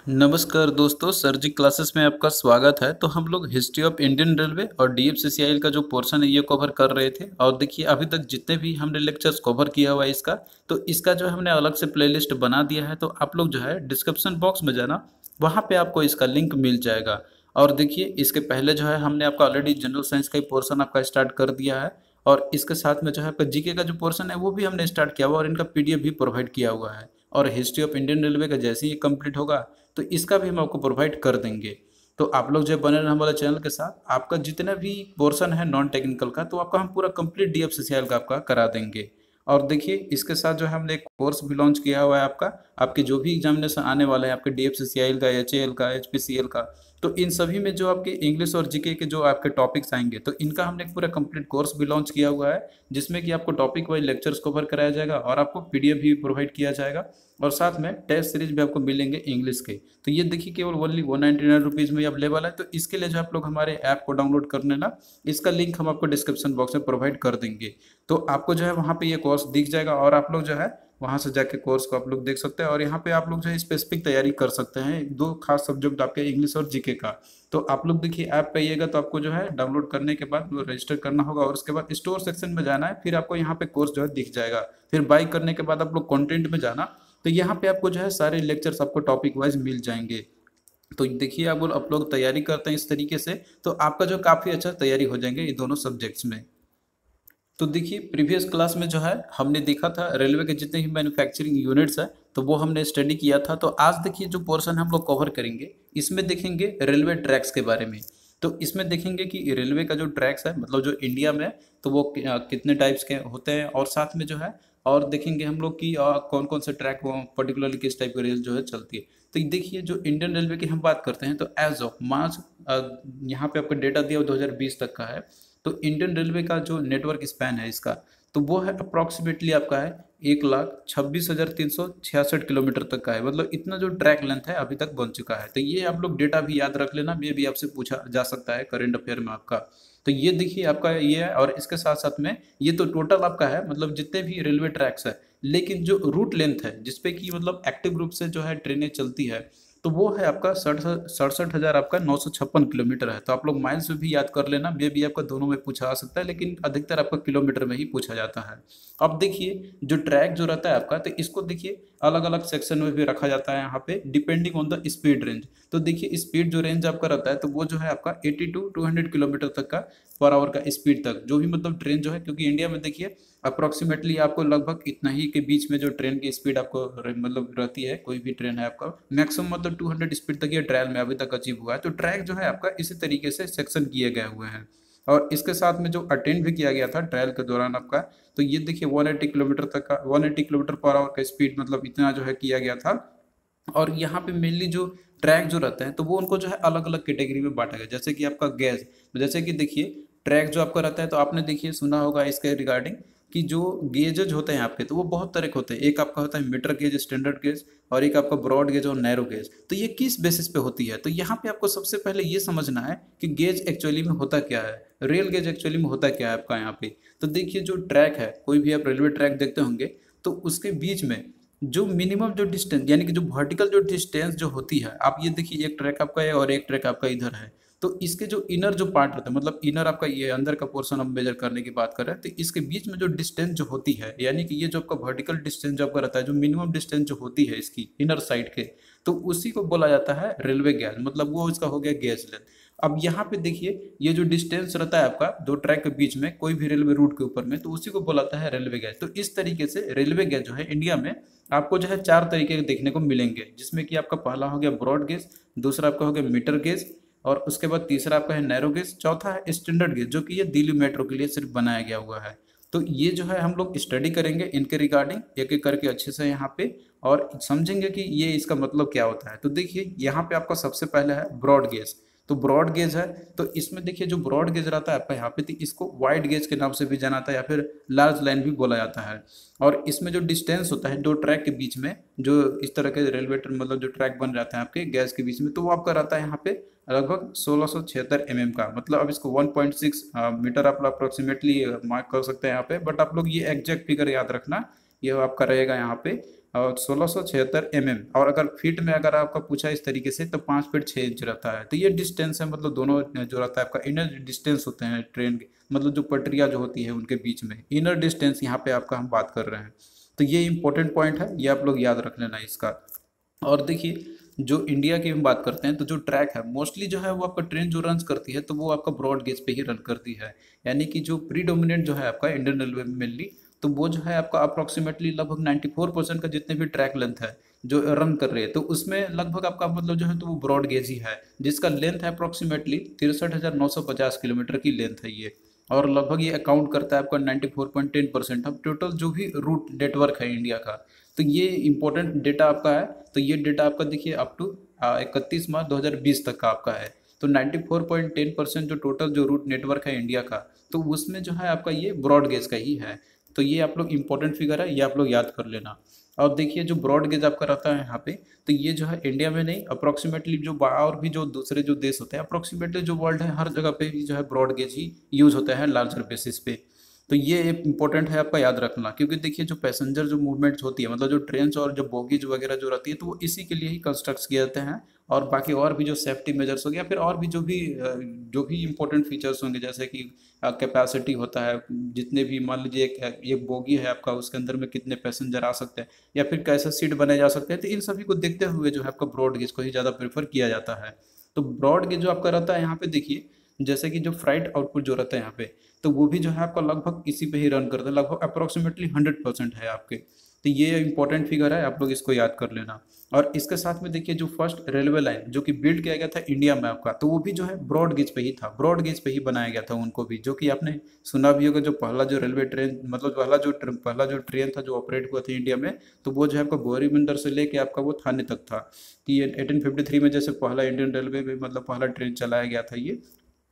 नमस्कार दोस्तों, सर जी क्लासेस में आपका स्वागत है। तो हम लोग हिस्ट्री ऑफ इंडियन रेलवे और डीएफसीसीआईएल का जो पोर्शन है ये कवर कर रहे थे। और देखिए अभी तक जितने भी हमने लेक्चर्स कवर किया हुआ है इसका, तो इसका जो हमने अलग से प्लेलिस्ट बना दिया है। तो आप लोग जो है डिस्क्रिप्शन बॉक्स में जाना, वहाँ पे आपको इसका लिंक मिल जाएगा। और देखिए इसके पहले जो है हमने आपका ऑलरेडी जनरल साइंस का ही पोर्शन आपका स्टार्ट कर दिया है। और इसके साथ में जो है आपका जीके का जो पोर्शन है वो भी हमने स्टार्ट किया हुआ और इनका पीडीएफ भी प्रोवाइड किया हुआ है। और हिस्ट्री ऑफ इंडियन रेलवे का जैसे ही कंप्लीट होगा तो इसका भी हम आपको प्रोवाइड कर देंगे। तो आप लोग जो बने रहने हमारे चैनल के साथ, आपका जितना भी पोर्शन है नॉन टेक्निकल का, तो आपका हम पूरा कंप्लीट डीएफसीसीआईएल का आपका करा देंगे। और देखिए इसके साथ जो है हमने एक कोर्स भी लॉन्च किया हुआ है आपका, आपके जो भी एग्जामिनेशन आने वाले हैं आपके डीएफसीसीआईएल का, एचएएल का, एचपीसीएल का, तो इन सभी में जो आपके इंग्लिश और जीके के जो आपके टॉपिक्स आएंगे, तो इनका हमने एक पूरा कंप्लीट कोर्स भी लॉन्च किया हुआ है, जिसमें कि आपको टॉपिक वाइज लेक्चर्स कवर कराया जाएगा और आपको पीडीएफ भी प्रोवाइड किया जाएगा। और साथ में टेस्ट सीरीज भी आपको मिलेंगे इंग्लिश के। तो ये देखिए केवल ओनली 199 रुपीज़ में अवेलेबल है। तो इसके लिए जो आप लोग हमारे ऐप को डाउनलोड कर लेना, इसका लिंक हम आपको डिस्क्रिप्शन बॉक्स में प्रोवाइड कर देंगे। तो आपको जो है वहाँ पे ये कोर्स दिख जाएगा और आप लोग जो है वहाँ से जाके कोर्स को आप लोग देख सकते हैं। और यहाँ पे आप लोग जो है स्पेसिफिक तैयारी कर सकते हैं, दो खास सब्जेक्ट आपके इंग्लिश और जीके का। तो आप लोग देखिए ऐप पे आइएगा तो आपको जो है डाउनलोड करने के बाद रजिस्टर करना होगा और उसके बाद स्टोर सेक्शन में जाना है, फिर आपको यहाँ पे कोर्स जो है दिख जाएगा। फिर बाई करने के बाद आप लोग कंटेंट में जाना, तो यहाँ पे आपको जो है सारे लेक्चर्स आपको टॉपिक वाइज मिल जाएंगे। तो देखिए आप लोग तैयारी करते हैं इस तरीके से, तो आपका जो काफ़ी अच्छा तैयारी हो जाएंगे ये दोनों सब्जेक्ट्स में। तो देखिए प्रीवियस क्लास में जो है हमने देखा था रेलवे के जितने भी मैन्युफैक्चरिंग यूनिट्स है, तो वो हमने स्टडी किया था। तो आज देखिए जो पोर्शन हम लोग कवर करेंगे, इसमें देखेंगे रेलवे ट्रैक्स के बारे में। तो इसमें देखेंगे कि रेलवे का जो ट्रैक्स है, मतलब जो इंडिया में, तो वो कितने टाइप्स के होते हैं। और साथ में जो है और देखेंगे हम लोग कि कौन कौन से ट्रैक पर्टिकुलरली किस टाइप की रेल जो है चलती है। तो देखिए जो इंडियन रेलवे की हम बात करते हैं, तो एज ऑफ मार्च यहाँ पे आपका डेटा दिया 2020 तक का है। तो इंडियन रेलवे का जो नेटवर्क स्पैन है इसका, तो वो है अप्रॉक्सीमेटली आपका है 1,26,366 किलोमीटर तक का है। मतलब इतना जो ट्रैक लेंथ है अभी तक बन चुका है। तो ये आप लोग डेटा भी याद रख लेना, ये भी आपसे पूछा जा सकता है करंट अफेयर में आपका। तो ये देखिए आपका ये है। और इसके साथ साथ में ये तो टोटल आपका है, मतलब जितने भी रेलवे ट्रैक्स है, लेकिन जो रूट लेंथ है जिसपे कि मतलब एक्टिव रूप से जो है ट्रेनें चलती है, तो वो है आपका 67,000 आपका 956 किलोमीटर है। तो आप लोग माइल्स में भी याद कर लेना, ये भी आपका दोनों में पूछा आ सकता है, लेकिन अधिकतर आपका किलोमीटर में ही पूछा जाता है। अब देखिए जो ट्रैक जो रहता है आपका, तो इसको देखिए अलग अलग सेक्शन में भी रखा जाता है यहाँ पे, depending on the speed range. तो देखिए स्पीड जो रेंज आपका रहता है, तो वो जो है आपका 80 टू 200 किलोमीटर तक का पर आवर का स्पीड तक जो भी मतलब ट्रेन जो है, क्योंकि इंडिया में देखिए अप्रोक्सीमेटली आपको लगभग इतना ही के बीच में जो ट्रेन की स्पीड आपको मतलब रहती है, कोई भी ट्रेन है आपका मैक्सिमम मतलब 200 स्पीड तक ये ट्रायल में अभी तक अचीव हुआ है। तो ट्रैक जो है आपका इसी तरीके से सेक्शन किए गए हुए हैं। और इसके साथ में जो अटेंड भी किया गया था ट्रायल के दौरान आपका, तो ये देखिए 180 किलोमीटर तक का 180 किलोमीटर पर आवर का स्पीड मतलब इतना जो है किया गया था। और यहाँ पे मेनली जो ट्रैक जो रहते हैं, तो वो उनको जो है अलग अलग कैटेगरी में बांटा गया। जैसे कि आपका गैस, जैसे कि देखिए ट्रैक जो आपका रहता है, तो आपने देखिए सुना होगा इसके रिगार्डिंग कि जो गेजेज होते हैं आपके, तो वो बहुत तरह के होते हैं। एक आपका होता है मीटर गेज, स्टैंडर्ड गेज, और एक आपका ब्रॉड गेज और नैरो गेज। तो ये किस बेसिस पे होती है, तो यहाँ पे आपको सबसे पहले ये समझना है कि गेज एक्चुअली में होता क्या है, रेल गेज एक्चुअली में होता क्या है आपका यहाँ पे। तो देखिए जो ट्रैक है, कोई भी आप रेलवे ट्रैक देखते होंगे, तो उसके बीच में जो मिनिमम जो डिस्टेंस, यानी कि जो वर्टिकल जो डिस्टेंस जो होती है, आप ये देखिए एक ट्रैक आपका है और एक ट्रैक आपका इधर है। तो इसके जो इनर जो पार्ट रहता है, मतलब इनर आपका ये अंदर का पोर्शन हम मेजर करने की बात कर रहे हैं, तो इसके बीच में जो डिस्टेंस जो होती है, यानी कि ये जो आपका वर्टिकल डिस्टेंस जो आपका रहता है, जो मिनिमम डिस्टेंस जो होती है इसकी इनर साइड के, तो उसी को बोला जाता है रेलवे गेज, मतलब वो इसका हो गया गेज लेंथ। अब यहाँ पे देखिए ये जो डिस्टेंस रहता है आपका दो ट्रैक के बीच में कोई भी रेलवे रूट के ऊपर में, तो उसी को बोलाता है रेलवे गेज। तो इस तरीके से रेलवे गेज जो है इंडिया में आपको जो है चार तरीके के देखने को मिलेंगे, जिसमें कि आपका पहला हो गया ब्रॉड गेज, दूसरा आपका हो गया मीटर गेज, और उसके बाद तीसरा आपका है नैरो गेज, चौथा है स्टैंडर्ड गेज, जो कि ये दिल्ली मेट्रो के लिए सिर्फ बनाया गया हुआ है। तो ये जो है हम लोग स्टडी करेंगे इनके रिगार्डिंग एक एक करके अच्छे से यहाँ पे, और समझेंगे कि ये इसका मतलब क्या होता है। तो देखिए यहाँ पे आपका सबसे पहले है ब्रॉड गेज। तो ब्रॉड गेज है, तो इसमें देखिए जो ब्रॉड गेज रहता है आपका यहाँ पे, तो इसको वाइड गेज के नाम से भी जाना जाता है या फिर लार्ज लाइन भी बोला जाता है। और इसमें जो डिस्टेंस होता है दो ट्रैक के बीच में, जो इस तरह के रेलवे मतलब जो ट्रैक बन जाते हैं आपके गैस के बीच में, तो वो आपका रहता है यहाँ पे लगभग 1676 का। मतलब अब इसको 1.6 मीटर आप अप्रोक्सीमेटली मार्क कर सकते हैं यहाँ पे, बट आप लोग ये एग्जैक्ट फिगर याद रखना ये आपका रहेगा यहाँ पे 1676 और अगर फीट में अगर आपका पूछा इस तरीके से तो 5 फीट 6 इंच रहता है। तो ये डिस्टेंस है, मतलब दोनों जो रहता है आपका इनर डिस्टेंस होते हैं ट्रेन के, मतलब जो पटरियाँ जो होती है उनके बीच में इनर डिस्टेंस यहाँ पे आपका हम बात कर रहे हैं। तो ये इंपॉर्टेंट पॉइंट है, ये आप लोग याद रख लेना इसका। और देखिए जो इंडिया की हम बात करते हैं तो जो ट्रैक है मोस्टली जो है वो आपका ट्रेन जो रन करती है तो वो आपका ब्रॉड गेज पे ही रन करती है। यानी कि जो प्रीडोमिनेंट जो है आपका इंडियन रेलवे में मेनली, तो वो जो है आपका अप्रोक्सीमेटली लगभग 94% का जितने भी ट्रैक लेंथ है जो रन कर रही है तो उसमें लगभग आपका मतलब जो है तो वो ब्रॉड गेज ही है, जिसका लेंथ है अप्रोक्सीमेटली 63,950 किलोमीटर की लेंथ है ये। और लगभग ये अकाउंट करता है आपका 94.10% अब टोटल जो भी रूट नेटवर्क है इंडिया का। तो ये इंपॉर्टेंट डेटा आपका है। तो ये डेटा आपका देखिए अप टू 31 मार्च 2020 तक का आपका है। तो 94.10% जो टोटल जो रूट नेटवर्क है इंडिया का, तो उसमें जो है आपका ये ब्रॉड गेज का ही है। तो ये आप लोग इंपॉर्टेंट फिगर है, ये आप लोग याद कर लेना। और देखिए जो ब्रॉड गेज आपका रहता है यहाँ पे, तो ये जो है इंडिया में नहीं अप्रोक्सीमेटली जो और भी जो दूसरे जो देश होते हैं अप्रोक्सीमेटली जो वर्ल्ड है हर जगह पे भी जो है ब्रॉड गेज ही यूज होता है लार्जर बेसिस पे। तो ये एक इंपॉर्टेंट है आपका याद रखना, क्योंकि देखिए जो पैसेंजर जो मूवमेंट्स होती है मतलब जो ट्रेन और जो बोगीज वगैरह जो रहती है तो वो इसी के लिए ही कंस्ट्रक्ट किए जाते हैं। और बाकी और भी जो सेफ्टी मेजर्स हो गया फिर और भी जो भी इंपॉर्टेंट फीचर्स होंगे जैसे कि कैपेसिटी होता है, जितने भी मान लीजिए एक बोगी है आपका उसके अंदर में कितने पैसेंजर आ सकते हैं या फिर कैसे सीट बनाए जा सकते हैं, तो इन सभी को देखते हुए जो है आपका ब्रॉड गेज को ही ज़्यादा प्रेफर किया जाता है। तो ब्रॉड गेज जो आपका रहता है यहाँ पे देखिए जैसे कि जो फ्राइट आउटपुट जो रहता है यहाँ पे, तो वो भी जो है आपका लगभग इसी पे ही रन करता है, लगभग अप्रोक्सीमेटली 100% है आपके। तो ये इंपॉर्टेंट फिगर है, आप लोग इसको याद कर लेना। और इसके साथ में देखिए जो फर्स्ट रेलवे लाइन जो कि बिल्ड किया गया था इंडिया में आपका, तो वो भी जो है ब्रॉड गेज पे ही था, ब्रॉड गेज पे ही बनाया गया था उनको भी, जो कि आपने सुना भी होगा जो पहला जो रेलवे ट्रेन मतलब पहला जो ट्रेन था जो ऑपरेट हुआ था इंडिया में, तो वो जो है आपका बोरीबंदर से लेके आपका वो थाने तक था। कि ये 1853 में जैसे पहला इंडियन रेलवे में मतलब पहला ट्रेन चलाया गया था ये,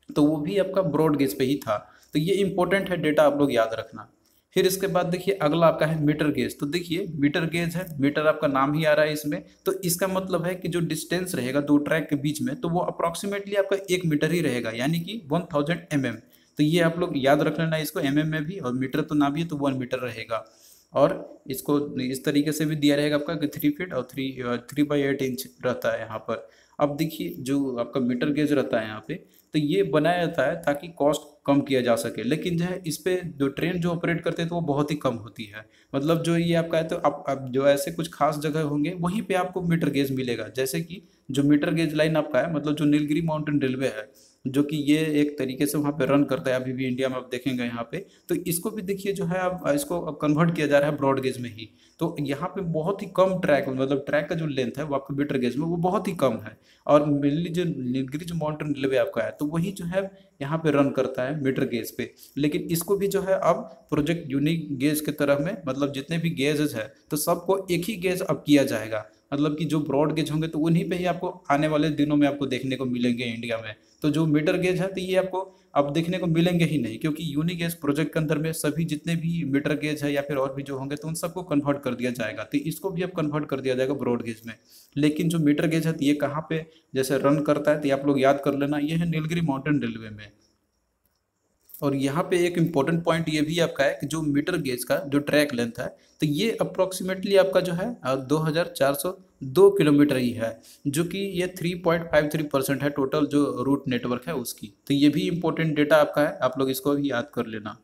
तो वो भी आपका ब्रॉड गेज पे ही था। तो ये इंपॉर्टेंट है डेटा, आप लोग याद रखना। फिर इसके बाद देखिए अगला आपका है मीटर गेज। तो देखिए मीटर गेज है, मीटर आपका नाम ही आ रहा है इसमें, तो इसका मतलब है कि जो डिस्टेंस रहेगा दो ट्रैक के बीच में तो वो अप्रोक्सीमेटली आपका 1 मीटर ही रहेगा, यानी कि 1000 mm। तो ये आप लोग याद रख लेना इसको mm में भी, और मीटर तो ना भी है तो 1 मीटर रहेगा। और इसको इस तरीके से भी दिया रहेगा आपका कि 3 फीट और 3/8 इंच रहता है यहाँ पर। अब देखिए जो आपका मीटर गेज रहता है यहाँ पे, तो ये बनाया जाता है ताकि कॉस्ट कम किया जा सके, लेकिन जो है इस पे जो ट्रेन जो ऑपरेट करते हैं तो वो बहुत ही कम होती है। मतलब जो ये आपका है तो अब जो ऐसे कुछ खास जगह होंगे वहीं पे आपको मीटर गेज मिलेगा, जैसे कि जो मीटर गेज लाइन आपका है मतलब जो नीलगिरी माउंटेन रेलवे है, जो कि ये एक तरीके से वहाँ पे रन करता है अभी भी इंडिया में, आप देखेंगे यहाँ पे। तो इसको भी देखिए जो है अब इसको कन्वर्ट किया जा रहा है ब्रॉड गेज में ही। तो यहाँ पे बहुत ही कम ट्रैक मतलब ट्रैक का जो लेंथ है वो आपका मीटर गेज में वो बहुत ही कम है। और मेनली जो नीलगिरी जो माउंटेन रेलवे आपका है तो वही जो है यहाँ पे रन करता है मीटर गेज पे। लेकिन इसको भी जो है अब प्रोजेक्ट यूनिक गेज के तरफ में मतलब जितने भी गेजेस है तो सबको एक ही गेज अब किया जाएगा, मतलब कि जो ब्रॉड गेज होंगे तो उन्हीं पे ही आपको आने वाले दिनों में आपको देखने को मिलेंगे इंडिया में। तो जो मीटर गेज है तो ये आपको अब देखने को मिलेंगे ही नहीं, क्योंकि यूनिक गेज प्रोजेक्ट के अंदर में सभी जितने भी मीटर गेज है या फिर और भी जो होंगे तो उन सबको कन्वर्ट कर दिया जाएगा। तो इसको भी अब कन्वर्ट कर दिया जाएगा ब्रॉड गेज में। लेकिन जो मीटर गेज है तो ये कहाँ पे जैसे रन करता है तो ये आप लोग याद कर लेना, ये है नीलगिरी माउंटेन रेलवे में। और यहाँ पे एक इम्पोर्टेंट पॉइंट ये भी आपका है कि जो मीटर गेज का जो ट्रैक लेंथ है तो ये अप्रोक्सीमेटली आपका जो है 2402 किलोमीटर ही है, जो कि ये 3.53% है टोटल जो रूट नेटवर्क है उसकी। तो ये भी इम्पोर्टेंट डेटा आपका है, आप लोग इसको भी याद कर लेना।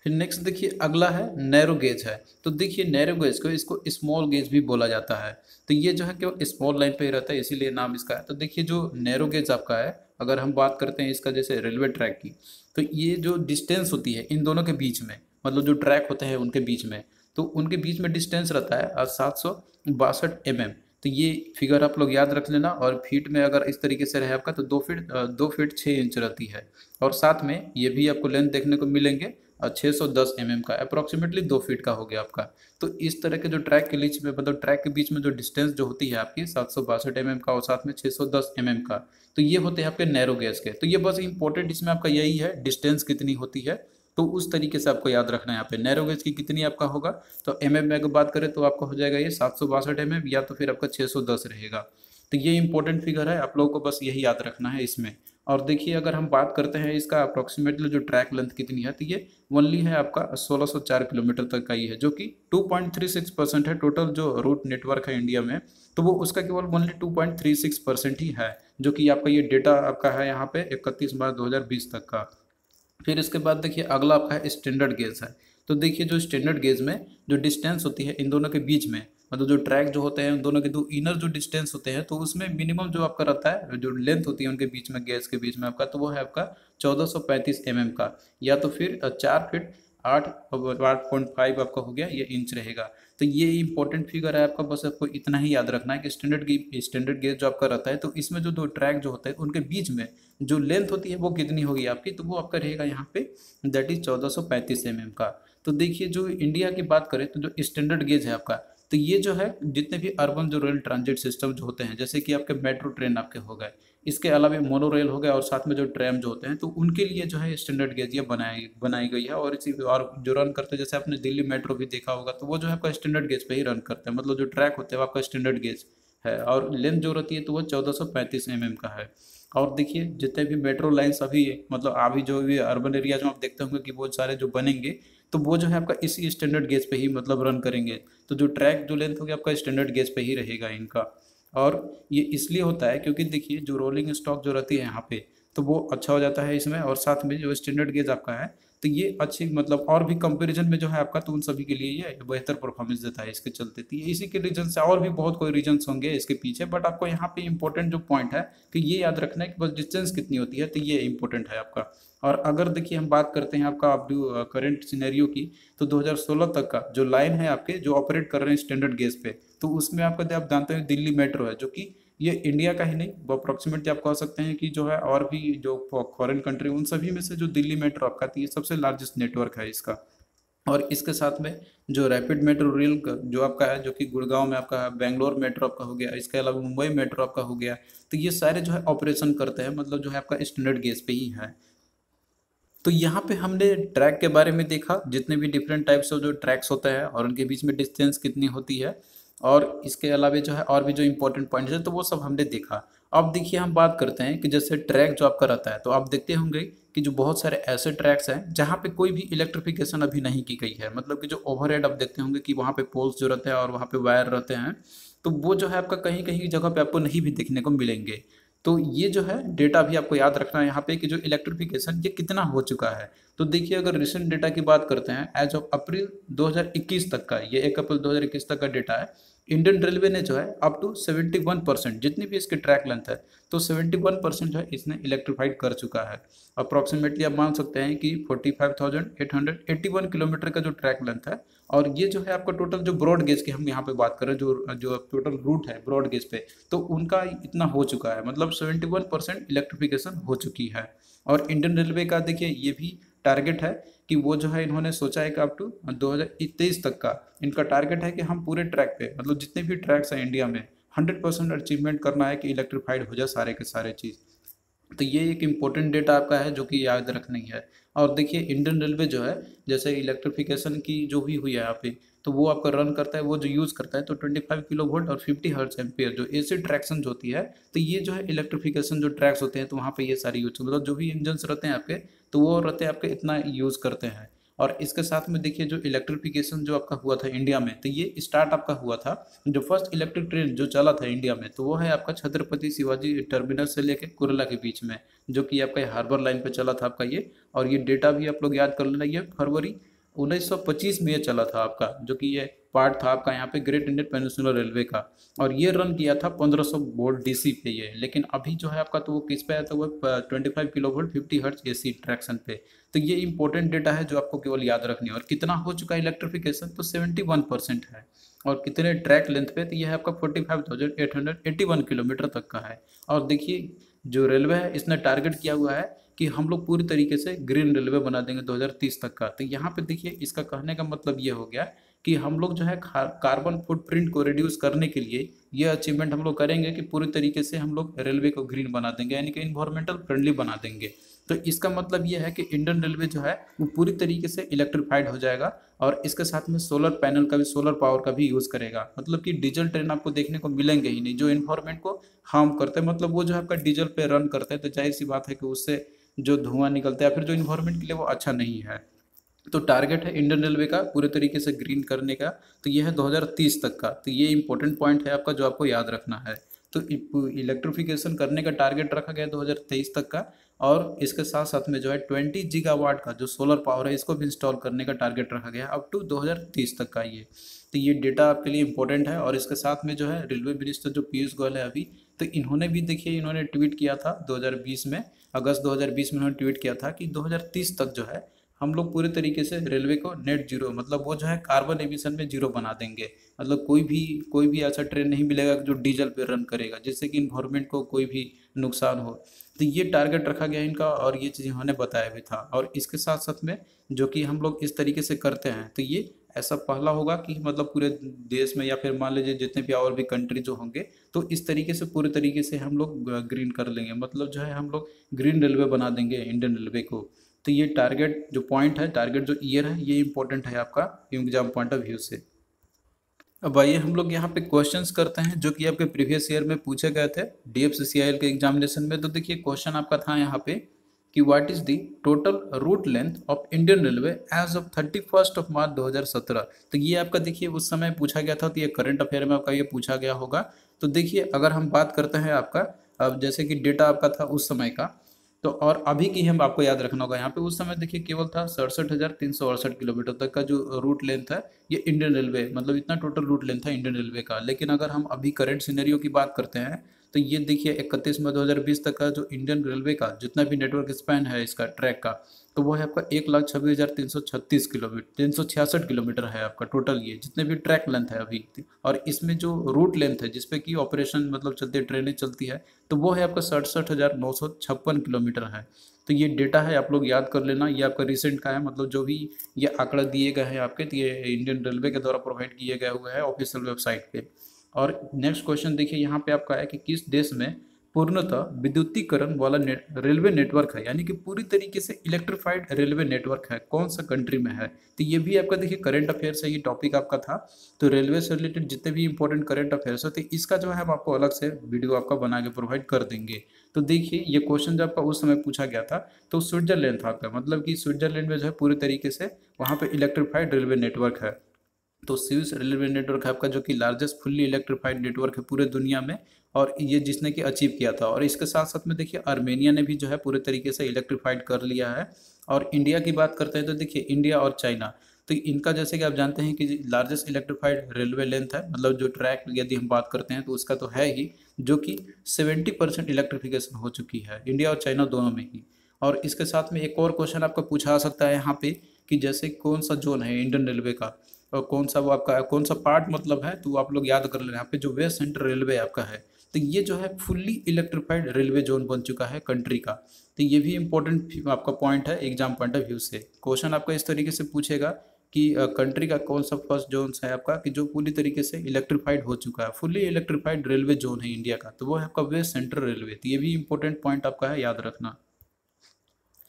फिर नेक्स्ट देखिए अगला है नैरो गेज है। तो देखिए नैरो गेज को इसको स्मॉल गेज भी बोला जाता है। तो ये जो है केवल स्मॉल लाइन पे ही रहता है इसीलिए नाम इसका है। तो देखिए जो नैरो गेज आपका है अगर हम बात करते हैं इसका जैसे रेलवे ट्रैक की, तो ये जो डिस्टेंस होती है इन दोनों के बीच में मतलब जो ट्रैक होते हैं उनके बीच में, तो उनके बीच में डिस्टेंस रहता है 762 mm। तो ये फिगर आप लोग याद रख लेना। और फीट में अगर इस तरीके से रहे आपका तो 2 फीट 6 इंच रहती है। और साथ में ये भी आपको लेंथ देखने को मिलेंगे 610 mm का, अप्रोक्सीमेटली 2 फीट का हो गया आपका। तो इस तरह के जो ट्रैक के बीच में मतलब ट्रैक के बीच में जो डिस्टेंस जो होती है आपकी 762 mm का और साथ में 610 mm का, तो ये होते हैं आपके नैरो गेज के। तो ये बस इंपॉर्टेंट इसमें आपका यही है डिस्टेंस कितनी होती है, तो उस तरीके से आपको याद रखना है। यहाँ पे नैरो गेज की कितनी आपका होगा तो mm में अगर बात करें तो आपका हो जाएगा ये 762 mm या तो फिर आपका 610 रहेगा। तो ये इंपॉर्टेंट फिगर है, आप लोगों को बस यही याद रखना है इसमें। और देखिए अगर हम बात करते हैं इसका अप्रोक्सीमेटली जो ट्रैक लेंथ कितनी है, तो ये ओनली है आपका 1604 किलोमीटर तक का ही है, जो कि 2.36% है टोटल जो रूट नेटवर्क है इंडिया में। तो वो उसका केवल ओनली 2.36% ही है, जो कि आपका ये डेटा आपका है यहाँ पे 31 मार्च 2020 तक का। फिर इसके बाद देखिए अगला आपका है स्टैंडर्ड गेज है। तो देखिए जो स्टैंडर्ड गेज में जो डिस्टेंस होती है इन दोनों के बीच में, मतलब जो ट्रैक जो होते हैं उन दोनों के दो इनर जो डिस्टेंस होते हैं, तो उसमें मिनिमम जो आपका रहता है जो लेंथ होती है उनके बीच में, गेज के बीच में आपका, तो वो है आपका 1435 का, या तो फिर 4 फीट 8.5 आपका हो गया ये इंच रहेगा। तो ये इंपॉर्टेंट फिगर है आपका, बस आपको इतना ही याद रखना है कि स्टैंडर्ड गेज जो आपका रहता है, तो इसमें जो दो ट्रैक जो होते हैं उनके बीच में जो लेंथ होती है वो कितनी होगी आपकी, तो वो आपका रहेगा यहाँ पे दैट इज 1435 का। तो देखिए जो इंडिया की बात करें तो जो स्टैंडर्ड गेज है आपका, तो ये जो है जितने भी अर्बन जो रेल ट्रांजिट सिस्टम जो होते हैं, जैसे कि आपके मेट्रो ट्रेन आपके हो गए, इसके अलावा मोनो रेल हो गया, और साथ में जो ट्रैम जो होते हैं, तो उनके लिए जो है स्टैंडर्ड गेज ये बनाई गई है। और इसी और जो रन करते हैं, जैसे आपने दिल्ली मेट्रो भी देखा होगा, तो वो जो है आपका स्टैंडर्ड गेज पे ही रन करते हैं, मतलब जो ट्रैक होते हैं वो आपका स्टैंडर्ड गेज है, और लेंथ जो रहती है तो वो 1435 का है। और देखिए जितने भी मेट्रो लाइन्स अभी मतलब अभी जो भी अर्बन एरिया जो आप देखते होंगे कि बहुत सारे जो बनेंगे, तो वो जो है आपका इसी स्टैंडर्ड गेज पे ही मतलब रन करेंगे। तो जो ट्रैक जो लेंथ होगी आपका स्टैंडर्ड गेज पे ही रहेगा इनका। और ये इसलिए होता है क्योंकि देखिए जो रोलिंग स्टॉक जो रहती है यहाँ पे, तो वो अच्छा हो जाता है इसमें, और साथ में जो स्टैंडर्ड गेज आपका है, तो ये अच्छी मतलब और भी कंपैरिजन में जो है आपका, तो उन सभी के लिए ये बेहतर परफॉर्मेंस देता है इसके चलते। तो ये इसी के रीजन से, और भी बहुत कोई रीजन्स होंगे इसके पीछे, बट आपको यहाँ पे इंपॉर्टेंट जो पॉइंट है कि ये याद रखना है कि बस डिस्टेंस कितनी होती है, तो ये इंपॉर्टेंट है आपका। और अगर देखिए हम बात करते हैं आपका अब करंट सिनेरियो की, तो 2016 तक का जो लाइन है आपके जो ऑपरेट कर रहे हैं स्टैंडर्ड गेज पे, तो उसमें आपका आप जानते हैं दिल्ली मेट्रो है, जो कि ये इंडिया का ही नहीं, वो अप्रोक्सीमेटली आप कह सकते हैं कि जो है और भी जो फॉरेन कंट्री उन सभी में से जो दिल्ली मेट्रो आपका थी, ये सबसे लार्जेस्ट नेटवर्क है इसका। और इसके साथ में जो रैपिड मेट्रो रेल जो आपका है, जो कि गुड़गांव में आपका है, बेंगलोर मेट्रो आपका हो गया, इसके अलावा मुंबई मेट्रो आपका हो गया, तो ये सारे जो है ऑपरेशन करते हैं, मतलब जो है आपका स्टैंडर्ड गेज पे ही है। तो यहाँ पे हमने ट्रैक के बारे में देखा, जितने भी डिफरेंट टाइप्स ऑफ जो ट्रैक्स होते हैं और उनके बीच में डिस्टेंस कितनी होती है, और इसके अलावा जो है और भी जो इंपॉर्टेंट पॉइंट्स है, तो वो सब हमने देखा। अब देखिए हम बात करते हैं कि जैसे ट्रैक जो आपका रहता है, तो आप देखते होंगे कि जो बहुत सारे ऐसे ट्रैक्स हैं जहाँ पे कोई भी इलेक्ट्रिफिकेशन अभी नहीं की गई है, मतलब कि जो ओवरहेड आप देखते होंगे कि वहाँ पे पोल्स जो रहते हैं और वहाँ पे वायर रहते हैं, तो वो जो है आपका कहीं कहीं जगह पे आपको नहीं भी देखने को मिलेंगे। तो ये जो है डेटा भी आपको याद रखना है यहाँ पे कि जो इलेक्ट्रिफिकेशन ये कितना हो चुका है। तो देखिए अगर रिसेंट डेटा की बात करते हैं, एज ऑफ अप्रैल 2021 तक का, ये 1 अप्रैल 2021 तक का डेटा है, इंडियन रेलवे ने जो है अप टू 71% जितनी भी इसकी ट्रैक लेंथ है, तो 71% जो है इसने इलेक्ट्रीफाइड कर चुका है। अप्रॉक्सीमेटली आप मान सकते हैं कि 45,881 किलोमीटर का जो ट्रैक लेंथ है। और ये जो है आपका टोटल जो ब्रॉड गेज की हम यहाँ पे बात करें, जो जो टोटल रूट है ब्रॉड गेज पे, तो उनका इतना हो चुका है, मतलब 71% इलेक्ट्रिफिकेशन हो चुकी है। और इंडियन रेलवे का देखिए ये भी टारगेट है कि वो जो है इन्होंने सोचा है कि अप टू 2023 तक का इनका टारगेट है कि हम पूरे ट्रैक पे, मतलब जितने भी ट्रैक्स हैं इंडिया में, 100% अचीवमेंट करना है कि इलेक्ट्रीफाइड हो जाए सारे के सारे चीज़। तो ये एक इम्पोर्टेंट डेटा आपका है जो कि याद रखनी है। और देखिए इंडियन रेलवे जो है, जैसे इलेक्ट्रिफिकेशन की जो भी हुई है यहाँ पे, तो वो आपका रन करता है, वो जो यूज़ करता है, तो 25 किलो वोल्ट और 50 हर्ट्ज एम्पियर जो एसी ट्रैक्शन जो होती है, तो ये जो है इलेक्ट्रिफिकेशन जो ट्रैक्स होते हैं, तो वहाँ पे ये सारी यूज, मतलब जो भी इंजन्स रहते हैं आपके, तो वो रहते हैं आपके इतना यूज़ करते हैं। और इसके साथ में देखिए जो इलेक्ट्रिफिकेशन जो आपका हुआ था इंडिया में, तो ये स्टार्ट आपका हुआ था, जो फर्स्ट इलेक्ट्रिक ट्रेन जो चला था इंडिया में, तो वो है आपका छत्रपति शिवाजी टर्मिनस से लेकर कुरला के बीच में, जो कि आपका हार्बर लाइन पे चला था आपका ये। और ये डेटा भी आप लोग याद कर लेना, ये फरवरी 1925 में ये चला था आपका, जो कि ये पार्ट था आपका यहाँ पे ग्रेट इंडियन पेनिनसुलर रेलवे का। और ये रन किया था 1500 वोल्ट डीसी पे ये, लेकिन अभी जो है आपका, तो वो किस पे आया था, वो 25 kilo volt 50 hertz AC traction पे। तो ये इंपॉर्टेंट डेटा है जो आपको केवल याद रखनी है। और कितना हो चुका है इलेक्ट्रिफिकेशन, तो 71% है। और कितने ट्रैक लेंथ पे, तो ये है आपका 45,881 किलोमीटर तक का है। और देखिए जो रेलवे है इसने टारगेट किया हुआ है कि हम लोग पूरी तरीके से ग्रीन रेलवे बना देंगे 2030 तक का। तो यहाँ पे देखिए इसका कहने का मतलब ये हो गया कि हम लोग जो है कार्बन फुटप्रिंट को रिड्यूस करने के लिए ये अचीवमेंट हम लोग करेंगे कि पूरी तरीके से हम लोग रेलवे को ग्रीन बना देंगे, यानी कि इन्वायरमेंटल फ्रेंडली बना देंगे। तो इसका मतलब ये है कि इंडियन रेलवे जो है वो पूरी तरीके से इलेक्ट्रीफाइड हो जाएगा और इसके साथ में सोलर पैनल का भी, सोलर पावर का भी यूज़ करेगा। मतलब कि डीजल ट्रेन आपको देखने को मिलेंगे ही नहीं जो इन्वायरमेंट को हार्म करते हैं। मतलब वो जो आपका डीजल पे रन करते हैं तो जाहिर सी बात है कि उससे जो धुआं निकलता है या फिर जो इन्वायरमेंट के लिए वो अच्छा नहीं है। तो टारगेट है इंडियन रेलवे का पूरे तरीके से ग्रीन करने का, तो ये है 2030 तक का। तो ये इंपॉर्टेंट पॉइंट है आपका जो आपको याद रखना है। तो इलेक्ट्रिफिकेशन करने का टारगेट रखा गया है 2023 तक का, और इसके साथ साथ में जो है 20 गीगावाट का जो सोलर पावर है इसको भी इंस्टॉल करने का टारगेट रखा गया है अप टू 2030 तक का ये। तो ये डेटा आपके लिए इंपॉर्टेंट है। और इसके साथ में जो है रेलवे मिनिस्टर जो पीयूष गोयल है अभी, तो इन्होंने भी देखिए इन्होंने ट्वीट किया था 2020 में, अगस्त 2020 में उन्होंने ट्वीट किया था कि 2030 तक जो है हम लोग पूरे तरीके से रेलवे को नेट जीरो, मतलब वो जो है कार्बन एमिशन में जीरो बना देंगे। मतलब कोई भी ऐसा ट्रेन नहीं मिलेगा जो डीजल पे रन करेगा जिससे कि इन्वायरमेंट को कोई भी नुकसान हो। तो ये टारगेट रखा गया इनका और ये चीज़ इन्होंने बताया भी था। और इसके साथ साथ में जो कि हम लोग इस तरीके से करते हैं तो ये ऐसा पहला होगा कि मतलब पूरे देश में या फिर मान लीजिए जितने भी और भी कंट्री जो होंगे तो इस तरीके से पूरे तरीके से हम लोग ग्रीन कर लेंगे। मतलब जो है हम लोग ग्रीन रेलवे बना देंगे इंडियन रेलवे को। तो ये टारगेट जो पॉइंट है, टारगेट जो ईयर है, ये इंपॉर्टेंट है आपका एग्जाम पॉइंट ऑफ व्यू से। अब आइए हम लोग यहाँ पे क्वेश्चंस करते हैं जो कि आपके प्रीवियस ईयर में पूछे गए थे DFCCIL के एग्जामिनेशन में। तो देखिए क्वेश्चन आपका था यहाँ पे कि what is the total route length of Indian railway as of 31 March 2017। तो ये आपका देखिए उस समय पूछा गया था, तो ये करंट अफेयर में आपका ये पूछा गया होगा। तो देखिए अगर हम बात करते हैं आपका, अब जैसे कि डेटा आपका था उस समय का, तो और अभी की हम आपको याद रखना होगा। यहाँ पे उस समय देखिए केवल था 67,368 किलोमीटर तक का जो रूट लेंथ है ये इंडियन रेलवे, मतलब इतना टोटल रूट लेंथ है इंडियन रेलवे का। लेकिन अगर हम अभी करंट सिनेरियो की बात करते हैं तो ये देखिए 31 मई 2020 तक का जो इंडियन रेलवे का जितना भी नेटवर्क स्पैन है इसका ट्रैक का, तो वो है आपका 1,26,336 किलोमीटर, 366 किलोमीटर है आपका टोटल, ये जितने भी ट्रैक लेंथ है अभी। और इसमें जो रूट लेंथ है जिसपे कि ऑपरेशन मतलब चलती है, ट्रेनें चलती है, तो वो है आपका 67,956 किलोमीटर है। तो ये डेटा है, आप लोग याद कर लेना, ये आपका रिसेंट का है। मतलब जो भी ये आंकड़ा दिए गए हैं आपके, तो ये इंडियन रेलवे के द्वारा प्रोवाइड किए गए हुए हैं ऑफिशियल वेबसाइट पे। और नेक्स्ट क्वेश्चन देखिए यहाँ पे आपका है कि किस देश में पूर्णतः विद्युतीकरण वाला रेलवे नेटवर्क है, यानी कि पूरी तरीके से इलेक्ट्रिफाइड रेलवे नेटवर्क है, कौन सा कंट्री में है। तो ये भी आपका देखिए करंट अफेयर से ही टॉपिक आपका था। तो रेलवे से रिलेटेड जितने भी इंपॉर्टेंट करंट अफेयर्स होते इसका जो है हम आपको अलग से वीडियो आपका बना के प्रोवाइड कर देंगे। तो देखिए ये क्वेश्चन जब आपका उस समय पूछा गया था तो स्विट्जरलैंड था आपका, मतलब कि स्विट्जरलैंड में जो है पूरी तरीके से वहाँ पे इलेक्ट्रिफाइड रेलवे नेटवर्क है। तो स्विस रेलवे नेटवर्क है आपका जो कि लार्जेस्ट फुल्ली इलेक्ट्रिफाइड नेटवर्क है पूरे दुनिया में, और ये जिसने कि अचीव किया था। और इसके साथ साथ में देखिए आर्मेनिया ने भी जो है पूरे तरीके से इलेक्ट्रिफाइड कर लिया है। और इंडिया की बात करते हैं तो देखिए इंडिया और चाइना, तो इनका जैसे कि आप जानते हैं कि लार्जेस्ट इलेक्ट्रिफाइड रेलवे लेंथ है, मतलब जो ट्रैक यदि हम बात करते हैं तो उसका तो है ही, जो कि 70% इलेक्ट्रिफिकेशन हो चुकी है इंडिया और चाइना दोनों में ही। और इसके साथ में एक और क्वेश्चन आपका पूछा सकता है यहाँ पे कि जैसे कौन सा जोन है इंडियन रेलवे का और कौन सा वो आपका कौन सा पार्ट मतलब है, तो आप लोग याद कर लेना। यहाँ पे जो वेस्ट सेंट्रल रेलवे आपका है तो ये जो है फुल्ली इलेक्ट्रिफाइड रेलवे जोन बन चुका है कंट्री का। तो ये भी इंपॉर्टेंट आपका पॉइंट है एग्जाम पॉइंट ऑफ व्यू से। क्वेश्चन आपका इस तरीके से पूछेगा कि कंट्री का कौन सा फर्स्ट जोन है आपका कि जो पूरी तरीके से इलेक्ट्रिफाइड हो चुका है, फुल्ली इलेक्ट्रिफाइड रेलवे जोन है इंडिया का, तो वो है आपका वेस्ट सेंट्रल रेलवे। तो ये भी इंपॉर्टेंट पॉइंट आपका है, याद रखना।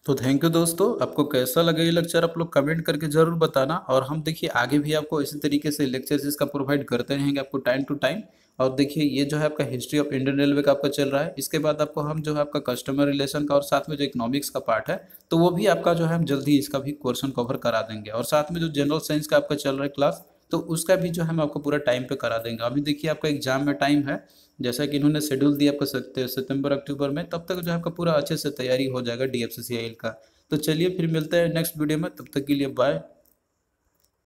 तो थैंक यू दोस्तों, आपको कैसा लगा ये लेक्चर आप लोग कमेंट करके ज़रूर बताना। और हम देखिए आगे भी आपको इसी तरीके से लेक्चर्स इसका प्रोवाइड करते रहेंगे आपको टाइम टू टाइम। और देखिए ये जो है आपका हिस्ट्री ऑफ इंडियन रेलवे का आपका चल रहा है, इसके बाद आपको हम जो है आपका कस्टमर रिलेशन का और साथ में जो इकोनॉमिक्स का पार्ट है तो वो भी आपका जो है हम जल्दी इसका भी क्वेश्चन कवर करा देंगे। और साथ में जो जनरल साइंस का आपका चल रहा है क्लास, तो उसका भी जो है हम आपको पूरा टाइम पे करा देंगे। अभी देखिए आपका एग्जाम में टाइम है, जैसा कि इन्होंने शेड्यूल दिया आपका सितंबर अक्टूबर में, तब तक जो है आपका पूरा अच्छे से तैयारी हो जाएगा DFCCIL का। तो चलिए फिर मिलते हैं नेक्स्ट वीडियो में, तब तक के लिए बाय।